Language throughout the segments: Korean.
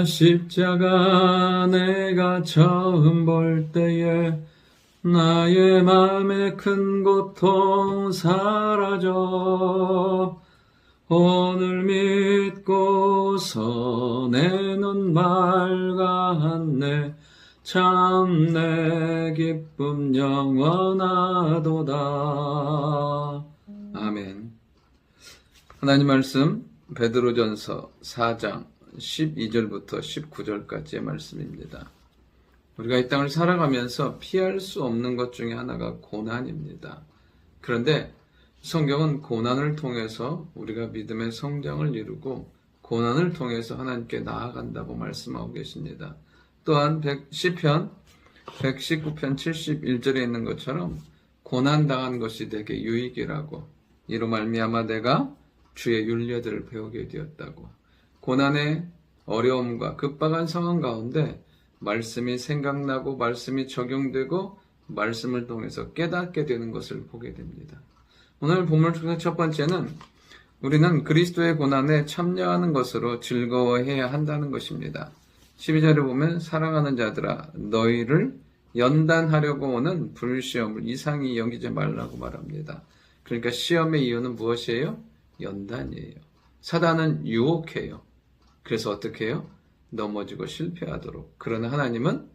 십자가 내가 처음 볼 때에 나의 맘에 큰 고통 사라져 오늘 믿고서 내 눈 맑았네 참 내 기쁨 영원하도다. 아멘. 하나님 말씀 베드로전서 4장 12절부터 19절까지의 말씀입니다. 우리가 이 땅을 살아가면서 피할 수 없는 것 중에 하나가 고난입니다. 그런데 성경은 고난을 통해서 우리가 믿음의 성장을 이루고 고난을 통해서 하나님께 나아간다고 말씀하고 계십니다. 또한 시편 119편 71절에 있는 것처럼 고난당한 것이 내게 유익이라고 이로 말미암아 내가 주의 윤례들을 배우게 되었다고. 고난의 어려움과 급박한 상황 가운데 말씀이 생각나고 말씀이 적용되고 말씀을 통해서 깨닫게 되는 것을 보게 됩니다. 오늘 본문 중에서 첫 번째는 우리는 그리스도의 고난에 참여하는 것으로 즐거워해야 한다는 것입니다. 12절에 보면 사랑하는 자들아 너희를 연단하려고 오는 불시험을 이상히 여기지 말라고 말합니다. 그러니까 시험의 이유는 무엇이에요? 연단이에요. 사단은 유혹해요. 그래서 어떻게 해요? 넘어지고 실패하도록. 그러나 하나님은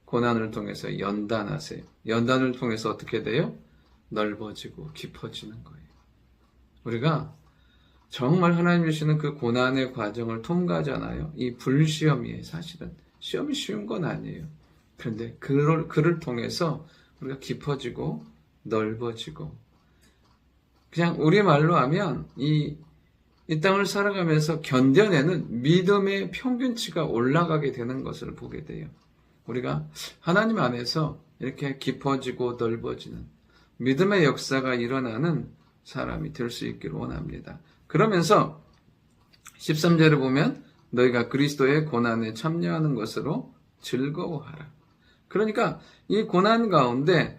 고난을 통해서 연단하세요. 연단을 통해서 어떻게 돼요? 넓어지고 깊어지는 거예요. 우리가 정말 하나님 주시는 그 고난의 과정을 통과하잖아요. 이 불시험이에요. 사실은 시험이 쉬운 건 아니에요. 그런데 그를 통해서 우리가 깊어지고 넓어지고 그냥 우리말로 하면 이 땅을 살아가면서 견뎌내는 믿음의 평균치가 올라가게 되는 것을 보게 돼요. 우리가 하나님 안에서 이렇게 깊어지고 넓어지는 믿음의 역사가 일어나는 사람이 될 수 있기를 원합니다. 그러면서 13절에 보면 너희가 그리스도의 고난에 참여하는 것으로 즐거워하라. 그러니까 이 고난 가운데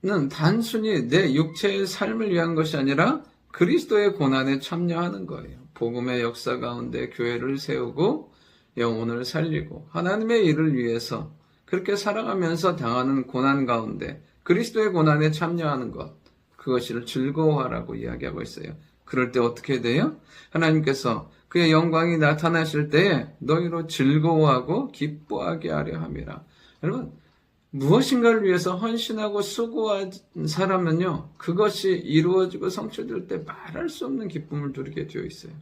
는 단순히 내 육체의 삶을 위한 것이 아니라 그리스도의 고난에 참여하는 거예요. 복음의 역사 가운데 교회를 세우고 영혼을 살리고 하나님의 일을 위해서 그렇게 살아가면서 당하는 고난 가운데 그리스도의 고난에 참여하는 것, 그것을 즐거워하라고 이야기하고 있어요. 그럴 때 어떻게 돼요? 하나님께서 그의 영광이 나타나실 때에 너희로 즐거워하고 기뻐하게 하려 함이라. 여러분, 무엇인가를 위해서 헌신하고 수고한 사람은요, 그것이 이루어지고 성취될 때 말할 수 없는 기쁨을 누리게 되어 있어요.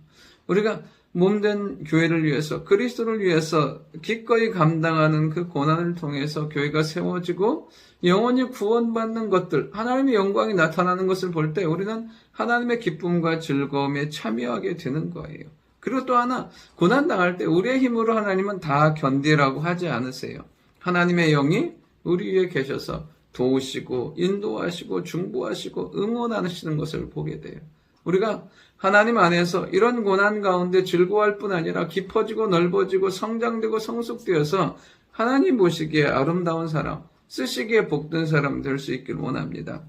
우리가 몸된 교회를 위해서, 그리스도를 위해서 기꺼이 감당하는 그 고난을 통해서 교회가 세워지고 영원히 구원받는 것들, 하나님의 영광이 나타나는 것을 볼 때 우리는 하나님의 기쁨과 즐거움에 참여하게 되는 거예요. 그리고 또 하나, 고난당할 때 우리의 힘으로 하나님은 다 견디라고 하지 않으세요. 하나님의 영이 우리 위에 계셔서 도우시고 인도하시고 중보하시고 응원하시는 것을 보게 돼요. 우리가 하나님 안에서 이런 고난 가운데 즐거워할 뿐 아니라 깊어지고 넓어지고 성장되고 성숙되어서 하나님 보시기에 아름다운 사람, 쓰시기에 복된 사람 될 수 있길 원합니다.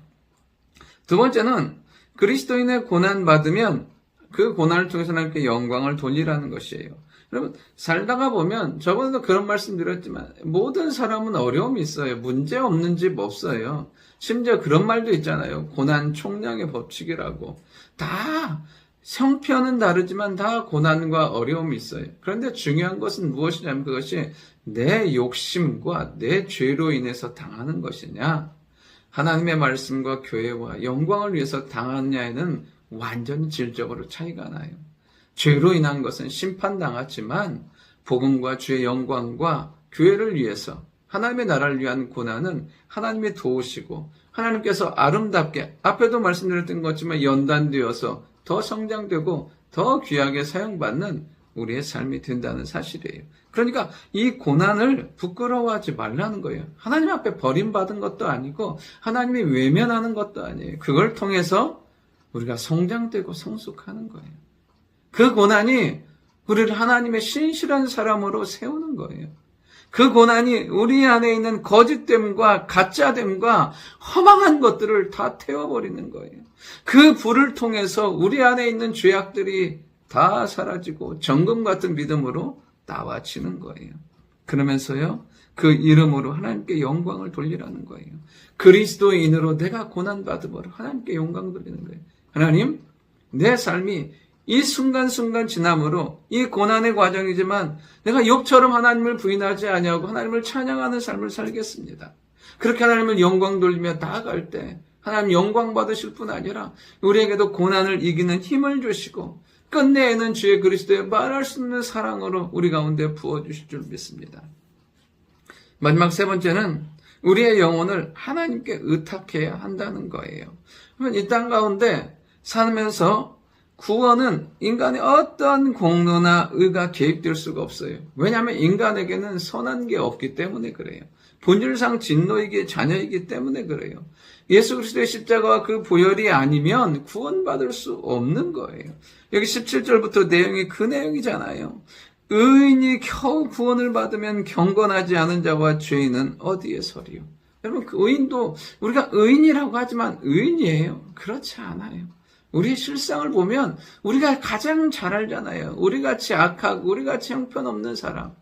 두 번째는 그리스도인의 고난 받으면 그 고난을 통해서 하나님께 영광을 돌리라는 것이에요. 여러분, 살다가 보면 저번에도 그런 말씀 드렸지만 모든 사람은 어려움이 있어요. 문제 없는 집 없어요. 심지어 그런 말도 있잖아요. 고난 총량의 법칙이라고. 다 형편은 다르지만 다 고난과 어려움이 있어요. 그런데 중요한 것은 무엇이냐면 그것이 내 욕심과 내 죄로 인해서 당하는 것이냐, 하나님의 말씀과 교회와 영광을 위해서 당하느냐에는 완전히 질적으로 차이가 나요. 죄로 인한 것은 심판당하지만 복음과 주의 영광과 교회를 위해서 하나님의 나라를 위한 고난은 하나님이 도우시고 하나님께서 아름답게 앞에도 말씀드렸던 것지만 연단되어서 더 성장되고 더 귀하게 사용받는 우리의 삶이 된다는 사실이에요. 그러니까 이 고난을 부끄러워하지 말라는 거예요. 하나님 앞에 버림받은 것도 아니고 하나님이 외면하는 것도 아니에요. 그걸 통해서 우리가 성장되고 성숙하는 거예요. 그 고난이 우리를 하나님의 신실한 사람으로 세우는 거예요. 그 고난이 우리 안에 있는 거짓됨과 가짜됨과 허망한 것들을 다 태워버리는 거예요. 그 불을 통해서 우리 안에 있는 죄악들이 다 사라지고 정금 같은 믿음으로 나와지는 거예요. 그러면서요, 그 이름으로 하나님께 영광을 돌리라는 거예요. 그리스도인으로 내가 고난받음으로 하나님께 영광 돌리는 거예요. 하나님, 내 삶이 이 순간순간 지남으로 이 고난의 과정이지만 내가 욥처럼 하나님을 부인하지 아니하고 하나님을 찬양하는 삶을 살겠습니다. 그렇게 하나님을 영광 돌리며 나아갈 때 하나님 영광 받으실 뿐 아니라 우리에게도 고난을 이기는 힘을 주시고 끝내에는 주의 그리스도의 말할 수 없는 사랑으로 우리 가운데 부어주실 줄 믿습니다. 마지막 세 번째는 우리의 영혼을 하나님께 의탁해야 한다는 거예요. 그러면 이 땅 가운데 살면서 구원은 인간의 어떤 공로나 의가 개입될 수가 없어요. 왜냐하면 인간에게는 선한 게 없기 때문에 그래요. 본질상 진노이기 자녀이기 때문에 그래요. 예수 그리스도의 십자가와 그 보혈이 아니면 구원받을 수 없는 거예요. 여기 17절부터 내용이 그 내용이잖아요. 의인이 겨우 구원을 받으면 경건하지 않은 자와 죄인은 어디에 서리요? 여러분, 그 의인도 우리가 의인이라고 하지만 의인이에요. 그렇지 않아요. 우리의 실상을 보면 우리가 가장 잘 알잖아요. 우리같이 악하고 우리같이 형편없는 사람,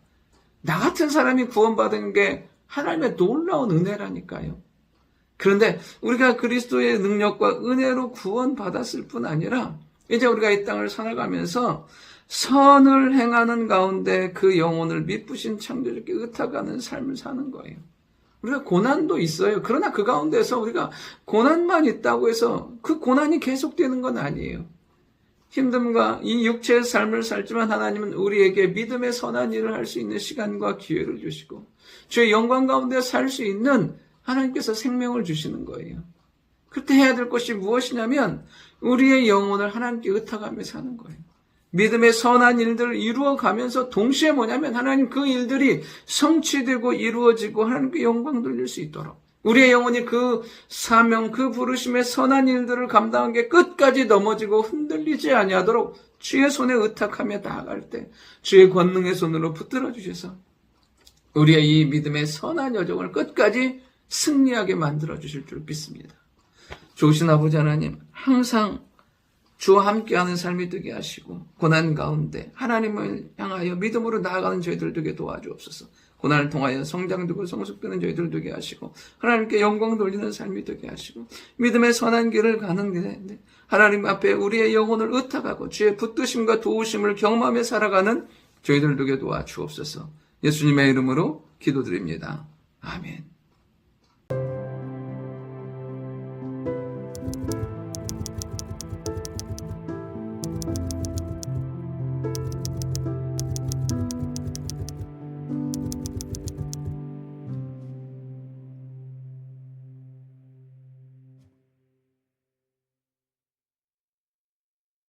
나 같은 사람이 구원받은 게 하나님의 놀라운 은혜라니까요. 그런데 우리가 그리스도의 능력과 은혜로 구원받았을 뿐 아니라 이제 우리가 이 땅을 살아가면서 선을 행하는 가운데 그 영혼을 미쁘신 창조주께 의탁하는 삶을 사는 거예요. 우리가 고난도 있어요. 그러나 그 가운데서 우리가 고난만 있다고 해서 그 고난이 계속되는 건 아니에요. 힘듦과 이 육체의 삶을 살지만 하나님은 우리에게 믿음의 선한 일을 할 수 있는 시간과 기회를 주시고 주의 영광 가운데 살 수 있는 하나님께서 생명을 주시는 거예요. 그때 해야 될 것이 무엇이냐면 우리의 영혼을 하나님께 의탁하며 사는 거예요. 믿음의 선한 일들을 이루어가면서 동시에 뭐냐면 하나님 그 일들이 성취되고 이루어지고 하나님께 영광 돌릴 수 있도록 우리의 영혼이 그 사명, 그 부르심의 선한 일들을 감당한 게 끝까지 넘어지고 흔들리지 아니하도록 주의 손에 의탁하며 나아갈 때 주의 권능의 손으로 붙들어 주셔서 우리의 이 믿음의 선한 여정을 끝까지 승리하게 만들어 주실 줄 믿습니다. 좋으신 아버지 하나님, 항상 주와 함께하는 삶이 되게 하시고 고난 가운데 하나님을 향하여 믿음으로 나아가는 저희들 되게 도와주옵소서. 고난을 통하여 성장되고 성숙되는 저희들 되게 하시고 하나님께 영광 돌리는 삶이 되게 하시고 믿음의 선한 길을 가는 길에 하나님 앞에 우리의 영혼을 의탁하고 주의 붙드심과 도우심을 경험하며 살아가는 저희들 되게 도와주옵소서. 예수님의 이름으로 기도드립니다. 아멘.